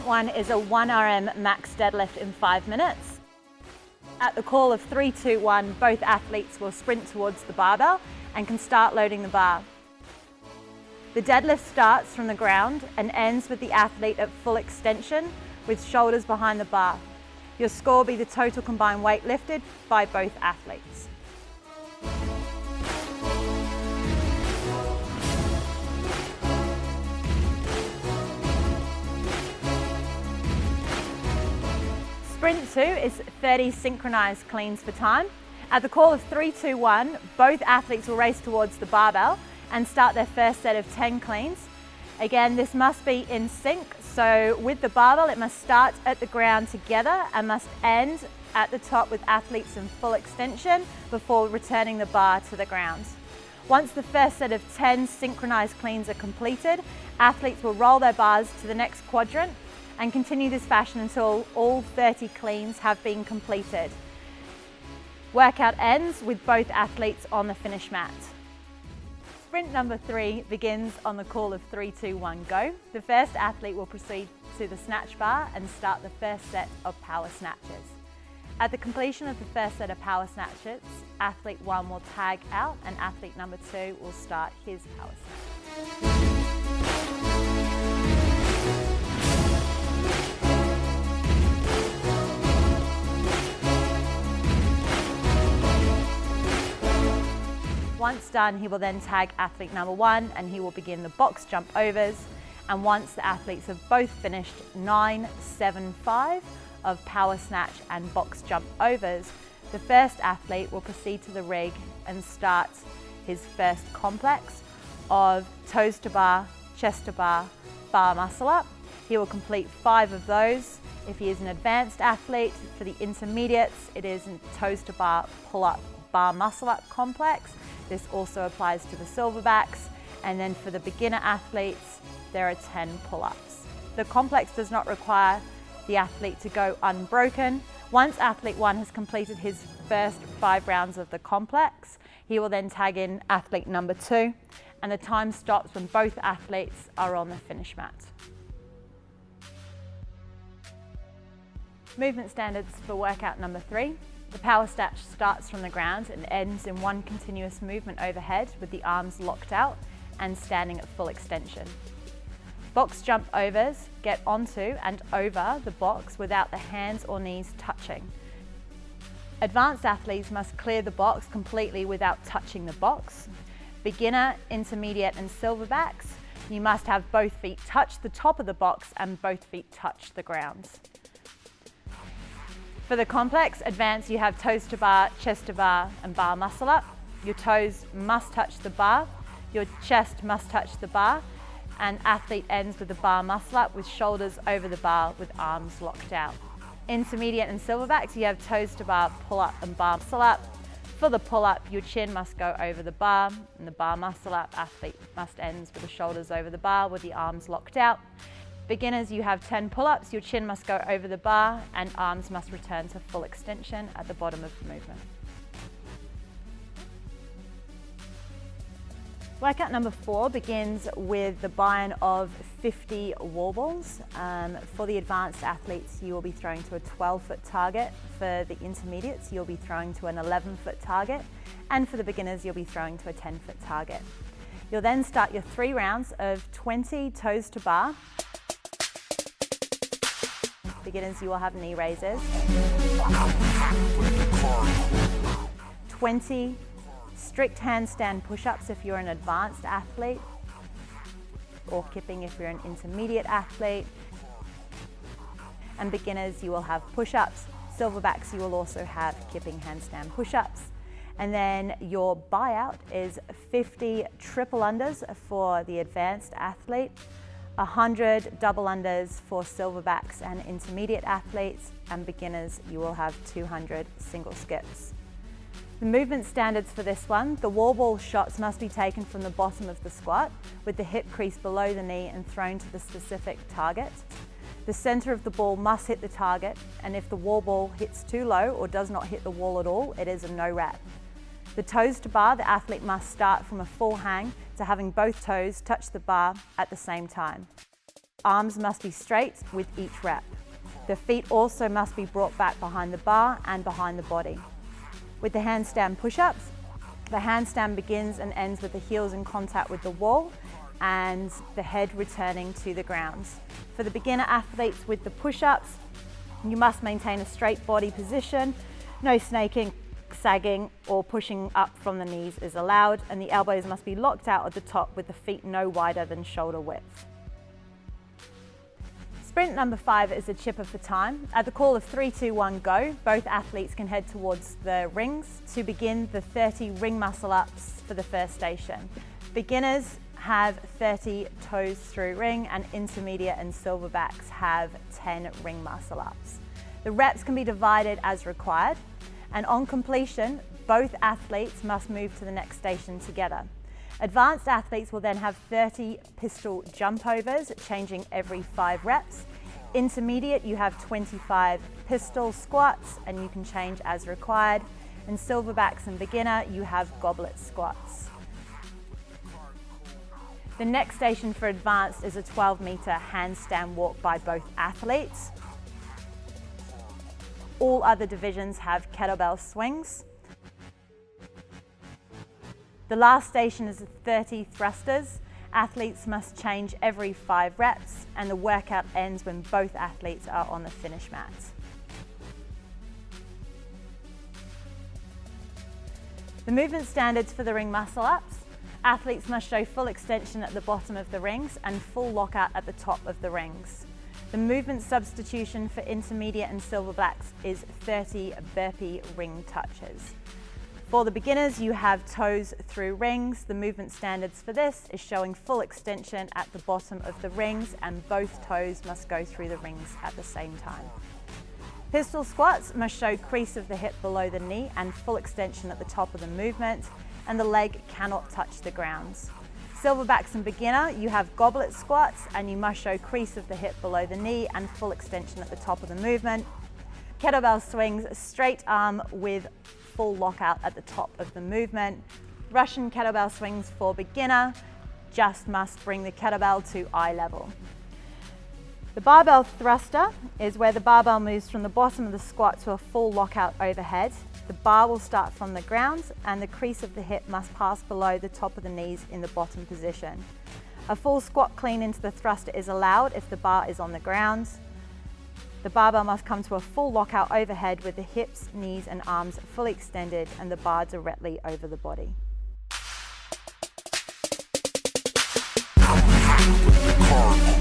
one is a 1 RM max deadlift in 5 minutes. At the call of 3, 2, 1, both athletes will sprint towards the barbell and can start loading the bar. The deadlift starts from the ground and ends with the athlete at full extension with shoulders behind the bar. Your score will be the total combined weight lifted by both athletes. Sprint 2 is 30 synchronized cleans for time. At the call of 3, 2, 1, both athletes will race towards the barbell and start their first set of 10 cleans. Again, this must be in sync, so with the barbell it must start at the ground together and must end at the top with athletes in full extension before returning the bar to the ground. Once the first set of 10 synchronized cleans are completed, athletes will roll their bars to the next quadrant and continue this fashion until all 30 cleans have been completed. Workout ends with both athletes on the finish mat. Sprint number 3 begins on the call of 3, 2, 1, go. The first athlete will proceed to the snatch bar and start the first set of power snatches. At the completion of the first set of power snatches, athlete 1 will tag out and athlete number 2 will start his power snatch. Once done, he will then tag athlete number 1 and he will begin the box jump overs. And once the athletes have both finished 9, 7, 5 of power snatch and box jump overs, the first athlete will proceed to the rig and start his first complex of toes to bar, chest to bar, bar muscle up. He will complete 5 of those. If he is an advanced athlete, for the intermediates, it is toes to bar, pull up, bar muscle up complex. This also applies to the silverbacks. And then for the beginner athletes, there are 10 pull-ups. The complex does not require the athlete to go unbroken. Once athlete 1 has completed his first 5 rounds of the complex, he will then tag in athlete number 2, and the time stops when both athletes are on the finish mat. Movement standards for workout number 3. The power snatch starts from the ground and ends in one continuous movement overhead with the arms locked out and standing at full extension. Box jump overs get onto and over the box without the hands or knees touching. Advanced athletes must clear the box completely without touching the box. Beginner, intermediate and silverbacks, you must have both feet touch the top of the box and both feet touch the ground. For the complex, advanced, you have toes to bar, chest to bar and bar muscle up. Your toes must touch the bar, your chest must touch the bar, and athlete ends with the bar muscle up with shoulders over the bar with arms locked out. Intermediate and silverbacks, you have toes to bar, pull up and bar muscle up. For the pull up, your chin must go over the bar and the bar muscle up. Athlete must end with the shoulders over the bar with the arms locked out. Beginners, you have 10 pull-ups, your chin must go over the bar and arms must return to full extension at the bottom of the movement. Workout number 4 begins with the buy-in of 50 wall balls. For the advanced athletes, you will be throwing to a 12-foot target. For the intermediates, you'll be throwing to an 11-foot target. And for the beginners, you'll be throwing to a 10-foot target. You'll then start your 3 rounds of 20 toes to bar. Beginners, you will have knee raises. 20 strict handstand push-ups if you're an advanced athlete, or kipping if you're an intermediate athlete. And beginners, you will have push-ups. Silverbacks, you will also have kipping handstand push-ups. And then your buyout is 50 triple unders for the advanced athlete, 100 double unders for silverbacks and intermediate athletes, and beginners, you will have 200 single skips. The movement standards for this one, the wall ball shots must be taken from the bottom of the squat with the hip crease below the knee and thrown to the specific target. The center of the ball must hit the target, and if the wall ball hits too low or does not hit the wall at all, it is a no rep. The toes to bar, the athlete must start from a full hang to having both toes touch the bar at the same time. Arms must be straight with each rep. The feet also must be brought back behind the bar and behind the body. With the handstand push-ups, the handstand begins and ends with the heels in contact with the wall and the head returning to the ground. For the beginner athletes with the push-ups, you must maintain a straight body position. No snaking, sagging or pushing up from the knees is allowed, and the elbows must be locked out at the top with the feet no wider than shoulder width. Sprint number 5 is a chipper for time. At the call of 3, 2, 1, go, both athletes can head towards the rings to begin the 30 ring muscle ups for the first station. Beginners have 30 toes through ring, and intermediate and silverbacks have 10 ring muscle ups. The reps can be divided as required, and on completion, both athletes must move to the next station together. Advanced athletes will then have 30 pistol jump overs, changing every 5 reps. Intermediate, you have 25 pistol squats, and you can change as required. And silverbacks and beginner, you have goblet squats. The next station for advanced is a 12-meter handstand walk by both athletes. All other divisions have kettlebell swings. The last station is 30 thrusters. Athletes must change every 5 reps, and the workout ends when both athletes are on the finish mat. The movement standards for the ring muscle ups. Athletes must show full extension at the bottom of the rings and full lockout at the top of the rings. The movement substitution for intermediate and silverbacks is 30 burpee ring touches. For the beginners, you have toes through rings. The movement standards for this is showing full extension at the bottom of the rings, and both toes must go through the rings at the same time. Pistol squats must show crease of the hip below the knee and full extension at the top of the movement, and the leg cannot touch the ground. Silverbacks and beginner, you have goblet squats, and you must show crease of the hip below the knee and full extension at the top of the movement. Kettlebell swings, straight arm with full lockout at the top of the movement. Russian kettlebell swings for beginner, just must bring the kettlebell to eye level. The barbell thruster is where the barbell moves from the bottom of the squat to a full lockout overhead. The bar will start from the ground, and the crease of the hip must pass below the top of the knees in the bottom position. A full squat clean into the thruster is allowed if the bar is on the ground. The barbell must come to a full lockout overhead with the hips, knees and arms fully extended and the bar directly over the body. With the car.